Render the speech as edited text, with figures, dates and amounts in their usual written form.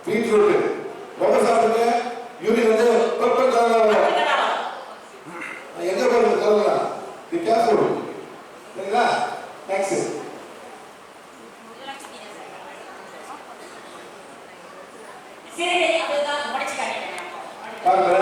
Beetroot ரொம்ப சாப்பிடுங்க. Urine வந்து பர்பிள் கலர்ல வரும். எங்க போறது கலர்ல பி கேர்ஃபுல். சரிங்களா? நெக்ஸ்ட் பாருங்க